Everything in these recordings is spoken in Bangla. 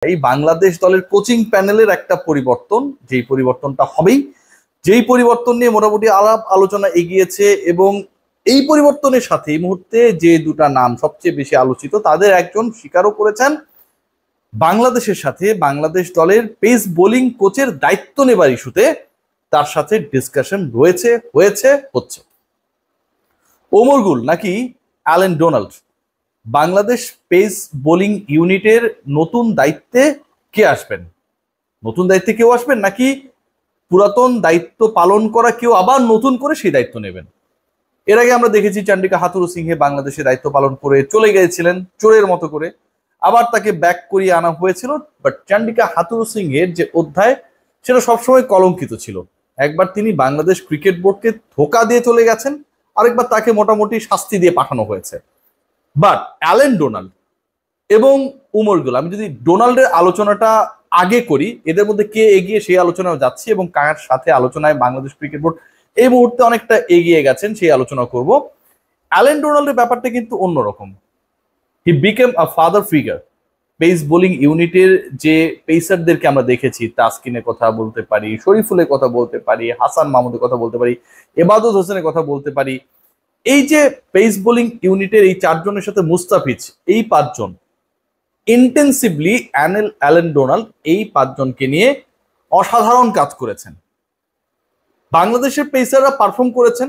এই বাংলাদেশ দলের কোচিং প্যানেলের একটা পরিবর্তন, যেই পরিবর্তনটা হবেই, যেই পরিবর্তন নিয়ে মোটামুটি আলাপ আলোচনা এগিয়েছে এবং এই পরিবর্তনের সাথে এই মুহূর্তে যে দুটা নাম সবচেয়ে বেশি আলোচিত তাদের একজন স্বীকারও করেছেন বাংলাদেশের সাথে বাংলাদেশ দলের পেস বোলিং কোচের দায়িত্ব নেবার ইস্যুতে তার সাথে ডিসকাশন হচ্ছে। ওমর গুল নাকি Allan Donald Bangladesh pace bowling ইউনিটের নতুন দায়িত্বে কে আসবেন? নতুন দায়িত্বে কেউ আসবেন নাকি পুরাতন দায়িত্ব পালন করা কেউ আবার নতুন করে সেই দায়িত্ব নেবেন? এর আগে আমরা দেখেছি চন্ডিকা হাথুরুসিংহে বাংলাদেশে দায়িত্ব পালন করে চলে গিয়েছিলেন চোরের মতো করে, আবার তাকে ব্যাক করিয়ে আনা হয়েছিল। বাট চন্ডিকা হাথুরুসিংহের যে অধ্যায় সেটা সবসময় কলঙ্কিত ছিল। একবার তিনি বাংলাদেশ ক্রিকেট বোর্ডকে ধোঁকা দিয়ে চলে গেছেন, আরেকবার তাকে মোটামুটি শাস্তি দিয়ে পাঠানো হয়েছে। বাট অ্যালেন ডোনাল্ড এবং উমর গুল, আমি যদি ডোনাল্ডের আলোচনাটা আগে করি, এদের মধ্যে কে এগিয়ে সেই আলোচনায় যাচ্ছি এবং কার সাথে আলোচনায় বাংলাদেশ ক্রিকেট বোর্ড এই মুহূর্তে অনেকটা এগিয়ে গেছেন সেই আলোচনা করব। অ্যালেন ডোনাল্ডের ব্যাপারটা কিন্তু অন্যরকম। He became a father figure. Pace bowling ইউনিটের যে পেসারদেরকে আমরা দেখেছি, তাসকিনের কথা বলতে পারি, শরীফুলের কথা বলতে পারি, হাসান মাহমুদের কথা বলতে পারি, এবাদত হোসেনের কথা বলতে পারি, এই যে পেস বোলিং ইউনিটের এই চারজনের সাথে মুস্তাফিজ, এই পাঁচজন ইন্টেন্সিভলি অ্যালেন ডোনাল্ড এই পাঁচজনকে নিয়ে অসাধারণ কাজ করেছেন। বাংলাদেশের পেসাররা পারফর্ম করেছেন,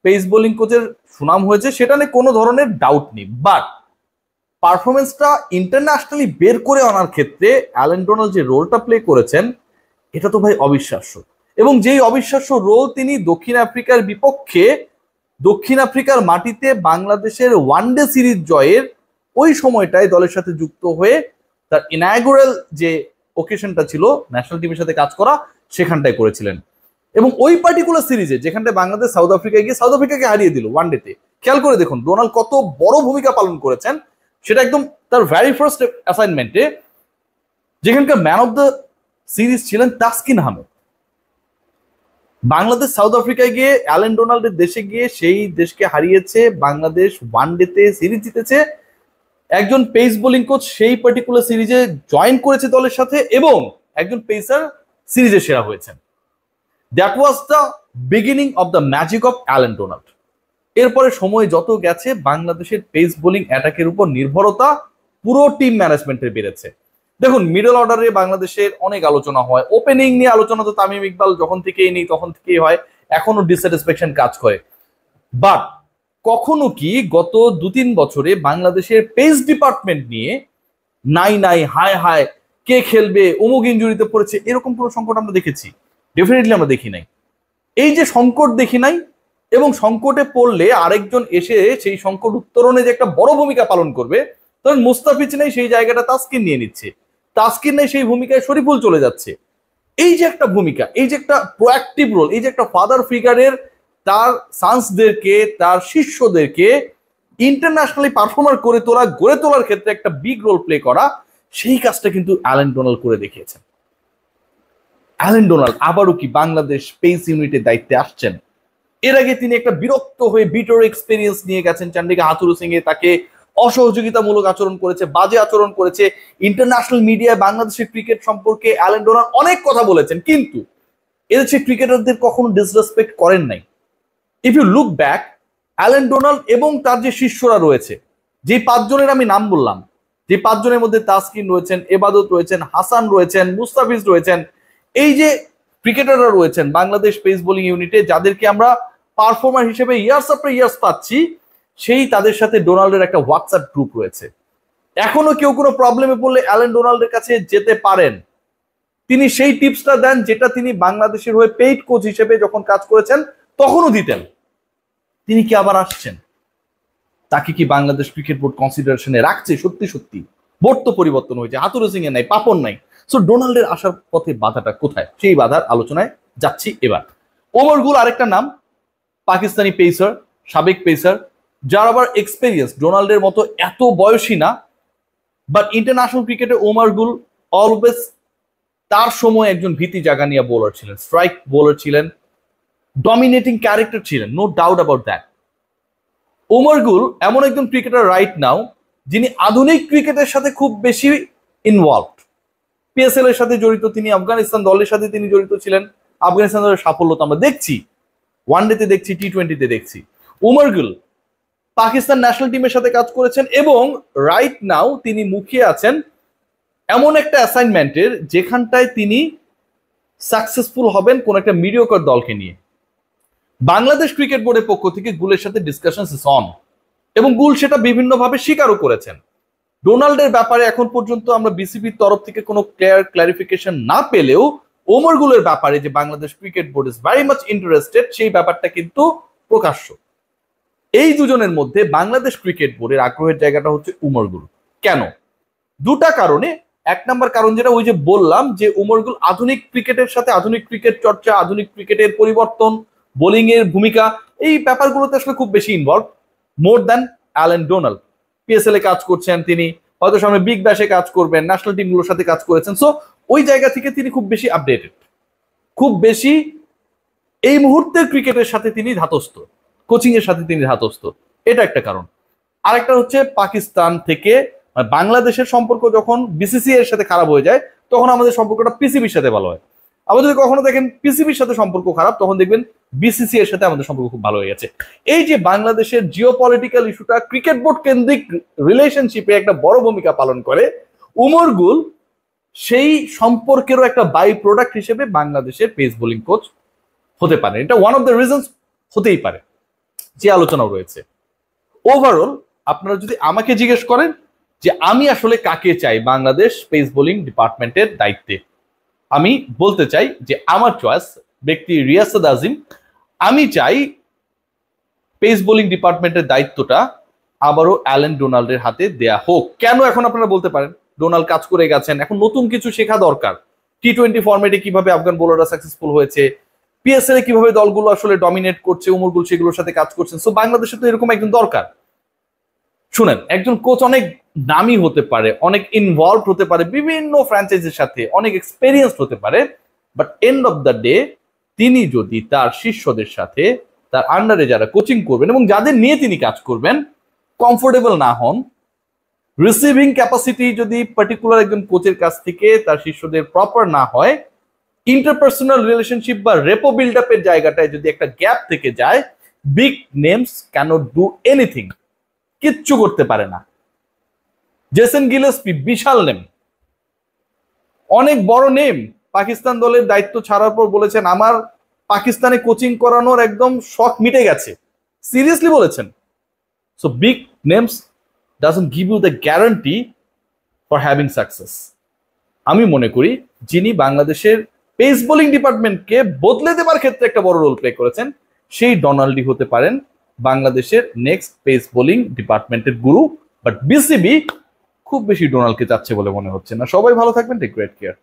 পেস বোলিং কোচের সুনাম হয়েছে, সেটা নিয়ে কোনো ধরনের ডাউট নেই। বাট পারফরমেন্সটা ইন্টারন্যাশনালি বের করে আনার ক্ষেত্রে অ্যালেন ডোনাল্ড যে রোলটা প্লে করেছেন এটা তো ভাই অবিশ্বাস্য। এবং যেই অবিশ্বাস্য রোল তিনি দক্ষিণ আফ্রিকার বিপক্ষে দক্ষিণ আফ্রিকার মাটিতে বাংলাদেশের ওয়ানডে সিরিজ জয়ের ওই সময়টায় দলের সাথে যুক্ত হয়ে তার ইনাগুরাল যে ওকেশনটা ছিল ন্যাশনাল টিমের সাথে কাজ করা, সেখানটায় করেছিলেন। এবং ওই পার্টিকুলার সিরিজে যেখানটায় বাংলাদেশ সাউথ আফ্রিকায় গিয়ে সাউথ আফ্রিকাকে হারিয়ে দিল ওয়ানডেতে, খেয়াল করে দেখুন ডোনাল্ড কত বড় ভূমিকা পালন করেছেন। সেটা একদম তার ভ্যারি ফার্স্ট অ্যাসাইনমেন্টে, যেখানকার ম্যান অফ দ্য সিরিজ ছিলেন তাসকিন আহমেদ। বাংলাদেশ সাউথ আফ্রিকায় গিয়ে অ্যালেন ডোনাল্ডের দেশে গিয়ে সেই দেশকে হারিয়েছে, বাংলাদেশ ওয়ানডেতে সিরিজ জিতেছে। একজন পেস বোলিং কোচ সেই পার্টিকুলার সিরিজে জয়েন করেছে দলের সাথে এবং একজন পেসার সিরিজে সেরা হয়েছেন। That was the beginning of the magic of Allan Donald. এরপরে সময় যত গেছে বাংলাদেশের পেস বোলিং অ্যাটাকের উপর নির্ভরতা পুরো টিম ম্যানেজমেন্টের বেড়েছে। দেখুন, মিডল অর্ডারে বাংলাদেশের অনেক আলোচনা হয়, ওপেনিং নিয়ে আলোচনা তো তামিম ইকবাল যখন থেকেই নেই তখন থেকেই হয়, এখনো ডিসস্যাটিসফ্যাকশন কাজ করে। বাট কখনো কি গত 2-3 বছরে বাংলাদেশের পেস ডিপার্টমেন্ট নিয়ে নাই হায় কে খেলবে, অমুক ইনজুরিতে পড়েছে, এরকম কোনো সংকট আমরা দেখেছি? ডেফিনেটলি আমরা দেখি নাই। এই যে সংকট দেখি নাই, এবং সংকটে পড়লে আরেকজন এসে সেই সংকট উত্তরণে যে একটা বড় ভূমিকা পালন করবে, তখন মুস্তাফিজ নেই, সেই জায়গাটা তাসকিন নিয়ে নিচ্ছে, তাসকিন নেই, সেই ভূমিকায় শরীফুল চলে যাচ্ছে। এই যে একটা ভূমিকা, এই যে একটা প্রোঅ্যাক্টিভ রোল, এই যে একটা ফাদার ফিগারের তার সান্সদেরকে, তার শিষ্যদেরকে ইন্টারন্যাশনালি পারফর্মার করে তোলা, গড়ে তোলার ক্ষেত্রে একটা বিগ রোল প্লে করা, সেই কাজটা কিন্তু অ্যালেন ডোনাল্ড করে দেখিয়েছেন। অ্যালেন ডোনাল্ড আবারও কি বাংলাদেশ পেস ইউনিটের দায়িত্বে আসছেন? এর আগে তিনি একটা বিরক্ত হয়ে বিটার এক্সপেরিয়েন্স নিয়ে গেছেন চন্ডিকা হাথুরুসিংহে, তাকে অসহযোগিতামূলক আচরণ করেছে, বাজে আচরণ করেছে। ইন্টারন্যাশনাল মিডিয়ায় বাংলাদেশের ক্রিকেট সম্পর্কে অ্যালেন ডোনাল্ড অনেক কথা বলেছেন, কিন্তু এদেশের ক্রিকেটারদের কখনো ডিসরেসপেক্ট করেন নাই। If you look back, Allan Donald এবং তার যে শিষ্যরা রয়েছে, যে পাঁচজনের আমি নাম বললাম, যে পাঁচজনের মধ্যে তাসকিন রয়েছেন, এবাদত রয়েছেন, হাসান রয়েছেন, মুস্তাফিজ রয়েছেন, এই যে ক্রিকেটাররা রয়েছেন বাংলাদেশ পেস বোলিং ইউনিটে, যাদেরকে আমরা পারফর্মার হিসেবে ইয়ার্স আফটার ইয়ার্স পাচ্ছি, সেই তাদের সাথে ডোনাল্ডের একটা হোয়াটসঅ্যাপ গ্রুপ রয়েছে। এখনো কেউ কোনো প্রবলেমে পড়লে অ্যালেন ডোনাল্ডের কাছে যেতে পারেন। তিনি সেই টিপসটা দেন যেটা তিনি বাংলাদেশের হয়ে পেইড কোচ হিসেবে যখন কাজ করেছেন তখনও দিতেন। তিনি কি আবার আসছেন? তাকে কি বাংলাদেশ ক্রিকেট বোর্ড কনসিডারেশনে রাখছে? সত্যি সত্যি বোর্ড তো পরিবর্তন হয়েছে, হাথুরুসিংহে নাই, পাপন নাই, সো ডোনাল্ডের আসার পথে বাধাটা কোথায়? সেই বাধার আলোচনায় যাচ্ছি এবার। ওমর গুল আরেকটা নাম, পাকিস্তানি পেসার, সাবেক পেসার, যার আবার এক্সপেরিয়েন্স ডোনাল্ডের মতো এত বয়সী না, বাট ইন্টারন্যাশনাল ক্রিকেটে ওমর গুল অলওয়েজ তার সময় একজন ভীতি জাগানিয়া বোলার ছিলেন, স্ট্রাইক বোলার ছিলেন, ডমিনেটিং ক্যারেক্টার ছিলেন, no doubt about that. Omar Gul এমন একজন ক্রিকেটার রাইট নাও যিনি আধুনিক ক্রিকেটের সাথে খুব বেশি ইনভলভড। পিএসএল এর সাথে জড়িত তিনি, আফগানিস্তান দলের সাথে তিনি জড়িত ছিলেন। আফগানিস্তান দলের সাফল্য তো আমরা দেখছি, ওয়ানডেতে দেখছি, টি-20তে দেখছি। উমর গুল পাকিস্তান ন্যাশনাল টিমের সাথে কাজ করেছেন এবং রাইট নাও তিনি মুখিয়ে আছেন এমন একটা অ্যাসাইনমেন্টের যেখানটায় তিনি সাকসেসফুল হবেন কোন একটা মিডিওকার দলকে নিয়ে। বাংলাদেশ ক্রিকেট বোর্ডের পক্ষ থেকে গুলের সাথে ডিসকাশন ইজ অন এবং গুল সেটা বিভিন্নভাবে স্বীকারও করেছেন। ডোনাল্ডের ব্যাপারে এখন পর্যন্ত আমরা বিসিবির তরফ থেকে কোনো ক্লারিফিকেশন না পেলেও ওমর গুলের ব্যাপারে যে Bangladesh cricket board is very much interested সেই ব্যাপারটা কিন্তু প্রকাশ্য। এই দুজনের মধ্যে বাংলাদেশ ক্রিকেট বোর্ডের আগ্রহের জায়গাটা হচ্ছে উমর গুল। কেন? দুটা কারণে। এক নাম্বার কারণ যেটা ওই যে বললাম যে উমর গুল আধুনিক ক্রিকেটের সাথে আধুনিক ক্রিকেট চর্চা, আধুনিক ক্রিকেটের পরিবর্তন, বোলিং এর ভূমিকা, এই ব্যাপারগুলোতে আসলে খুব বেশি involve more than Allan Donald. PSL এ কাজ করছেন তিনি, হয়তো সামনে বিগ ব্যাশে কাজ করবেন, ন্যাশনাল টিমগুলোর সাথে কাজ করেছেন। সো ওই জায়গা থেকে তিনি খুব বেশি আপডেটেড, খুব বেশি এই মুহূর্তের ক্রিকেটের সাথে তিনি ধাতস্থ, কোচিং এর সাথে তিনি ধাতস্থ। এটা একটা কারণ। আরেকটা হচ্ছে পাকিস্তান থেকে বাংলাদেশের সম্পর্ক যখন বিসিসিআই এর সাথে খারাপ হয়ে যায় তখন আমাদের সম্পর্কটা পিসিবির সাথে ভালো হয়। আবার যদি কখনো দেখেন পিসিবির সাথে সম্পর্ক খারাপ তখন দেখবেন বিসিসিআই এর সাথে আমাদের সম্পর্ক খুব ভালো হয়ে গেছে। এই যে বাংলাদেশের জিওপলিটিক্যাল ইস্যুটা ক্রিকেট বোর্ড কেন্দ্রিক রিলেশনশিপে একটা বড় ভূমিকা পালন করে, উমর গুল সেই সম্পর্কেরও একটা বাই প্রোডাক্ট হিসেবে বাংলাদেশের পেস বোলিং কোচ হতে পারে। এটা ওয়ান অফ দ্য রিজনস হতেই পারে, যে আলোচনাও রয়েছে। ওভারঅল আপনারা যদি আমাকে জিজ্ঞেস করেন যে আমি আসলে কাকে চাই বাংলাদেশ পেস বোলিং ডিপার্টমেন্টের দায়িত্বে, আমি বলতে চাই যে আমার চয়েস ব্যক্তি রিয়াসাদ আজিম। আমি চাই পেস বোলিং ডিপার্টমেন্টের দায়িত্বটা আবারও অ্যালেন ডোনাল্ডের হাতে দেয়া হোক। কেন? এখন আপনারা বলতে পারেন ডোনাল্ড কাজ করে গেছেন, এখন নতুন কিছু শেখা দরকার। টি-20 ফরম্যাটে কিভাবে আফগান বোলাররা সাকসেসফুল হয়েছে, পিএসএল এ কিভাবে দলগুলো আসলে ডমিনেট করছে, উমর গুল সেগুলোর সাথে কাজ করছেন। সো বাংলাদেশে তো এরকম একজন দরকার। শুনেন, একজন কোচ অনেক দামি হতে পারে, অনেক ইনভলভ হতে পারে বিভিন্ন ফ্র্যাঞ্চাইজির সাথে, অনেক এক্সপেরিয়েন্স হতে পারে, but end of the day তিনি যদি তার শিষ্যদের সাথে তার আন্ডারে যারা কোচিং করবেন এবং যাদের নিয়ে তিনি কাজ করবেন কমফোর্টেবল না হন, রিসিভিং ক্যাপাসিটি যদি পার্টিকুলার একজন কোচের কাছ থেকে তার শিষ্যদের প্রপার না হয়, ইন্টারপার্সোনাল রিলেশনশিপ বা রেপো বিল্ড আপের জায়গাটায় যদি একটা গ্যাপ থেকে যায়, big names can't do anything, কিচ্ছু করতে পারে না। জেসন গিলেস্পি বিশাল নেম, অনেক বড় নেম, পাকিস্তান দলের দায়িত্ব ছাড়ার পর বলেছেন আমার পাকিস্তানে কোচিং করানোর একদম শখ মিটে গেছে, সিরিয়াসলি বলেছেন। So big names doesn't give you the guarantee for having success. আমি মনে করি যিনি বাংলাদেশের পেস বোলিং ডিপার্টমেন্টকে বদলে দেবার ক্ষেত্রে একটা বড় রোল প্লে করেছেন সেই ডোনাল্ডই হতে পারেন বাংলাদেশের নেক্সট পেস বোলিং ডিপার্টমেন্টের গুরু। বাট বিসিবি খুব বেশি ডোনাল্ডকে চাচ্ছে বলে মনে হচ্ছে না। সবাই ভালো থাকবেন, টেক গ্রেট কেয়ার।